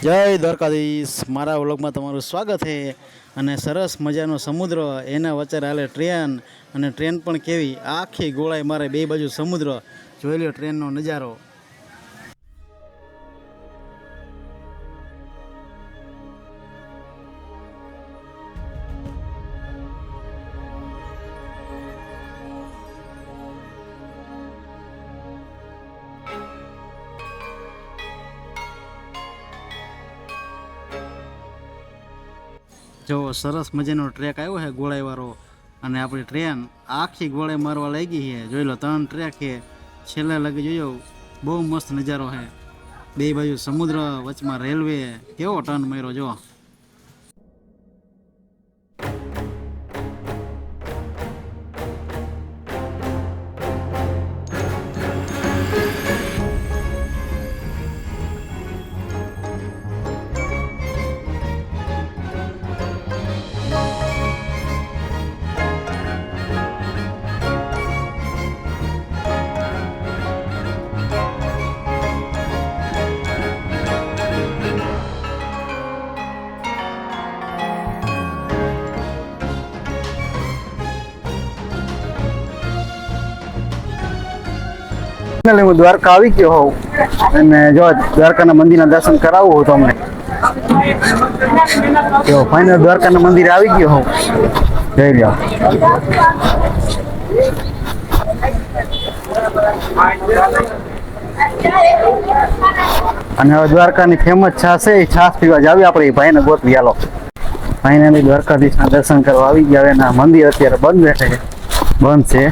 જય દ્વારકાધીશ મારા વ્લોગમાં તમારું સ્વાગત છે અને સરસ મજાનો સમુદ્ર એના વચ્ચે હાલે ટ્રેન અને ટ્રેન પણ કેવી આખી ગોળાઈ મારે બે બાજુ સમુદ્ર જોઈ લો ટ્રેનનો નજારો। जो सरस मजानो ट्रेक आयो है गोळाई वारो અને આપણી ટ્રેન આખી ગોળે મારવા લાગી છે। જોઈ લો 3 ટ્રેક છે છેલ્લે લગી જોયો બહુ મસ્ત નજારો છે। બે બાજુ સમુદ્ર વચમાં રેલવે કેવો ટર્ન માર્યો જો। હું દ્વારકા આવી ગયો હોઉં અને જો દ્વારકાના મંદિરના દર્શન કરાવવું હોય તો અમને જો ફાઇનલ દ્વારકાના મંદિરે આવી ગયો હોઉં જઈ લો। અને હવે દ્વારકાની ફેમસ છાશ છે એ છાશ પીવા જાવી આપણે એ ભાઈને ગોતવી હાલો। ફાઇનલી દ્વારકાધીશના દર્શન કરવા આવી ગયા હવે ના મંદિર અત્યારે બંધ છે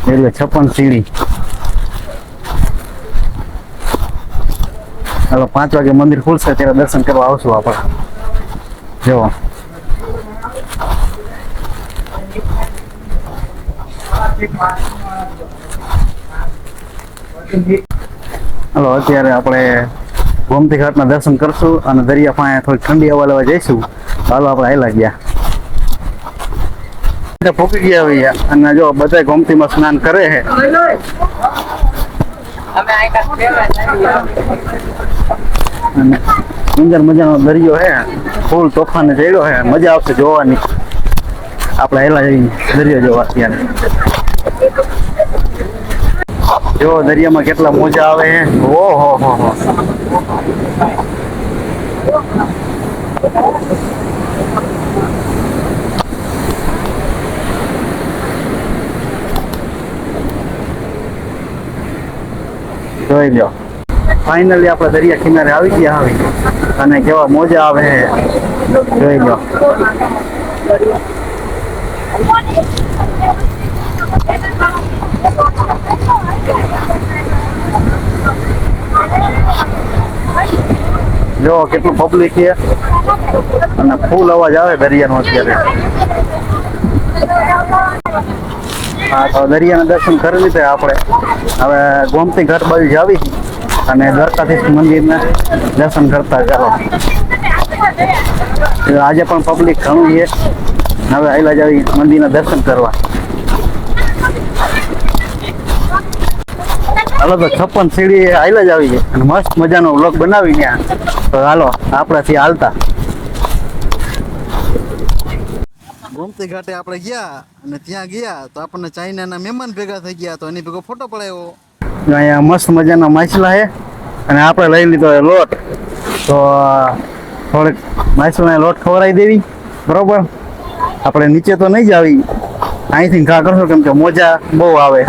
એટલે 56 સીડી। हेलो 5 वागे मंदिर खुलશે ત્યારે દર્શન કરવા આવશું આપણે જો। हेलो અત્યારે આપણે ગોમતી ઘાટના દર્શન કરશું અને દરિયા પાસે થોડી ઠંડી હવા લેવા જઈશું। હાલો આપણે આયલા ગયા પોકી ગયા હવે અને જો બધા ગોમતીમાં સ્નાન કરે છે। સુંદર મજાનો દરિયો હે ફૂલ તોફાને જડ્યો હે મજા આવશે જોવાની। આપણે હેલા જઈ દરિયો જોવા અત્યારે જો દરિયામાં કેટલા મોજા આવે હે। ઓહો હો હો જોઈ લો ફાઇનલી આપણે દરિયા કિનારે આવી ગયા હવે અને કેવા મોજા આવે છે જોઈ લો। જો કેટલું પબ્લિક છે અને ફૂલ અવાજ આવે દરિયાનો અત્યારે। હા તો દરિયાના દર્શન કરી લીધા આપણે હવે ગોમતી ઘાટ બાજુ જાવી અને દ્વારકાધીશ મંદિરના દર્શન કરતા ચાલો। આજે પણ પબ્લિક ઘણું છે હવે આયલા જાવી મંદિરના દર્શન કરવા। હાલો તો 56 સીડી આયલા જ આવી છે અને મસ્ત મજાનો વ્લોગ બનાવી ત્યાં તો હાલો આપણાથી હાલતા। ગોમતી ઘાટે આપણે ગયા અને ત્યાં ગયા તો આપણને ચાઇનાના મહેમાન ભેગા થઈ ગયા તો એની ભેગો ફોટો પડાવ્યો। અહીંયા મસ્ત મજાના માછલા છે અને આપણે લઈ લીધો લોટ તો થોડીક માછલાને લોટ ખવડાવી દેવી બરોબર। આપણે નીચે તો નહીં જ આવી અહીંથી ઘા કરશો કેમ કે મોજા બહુ આવે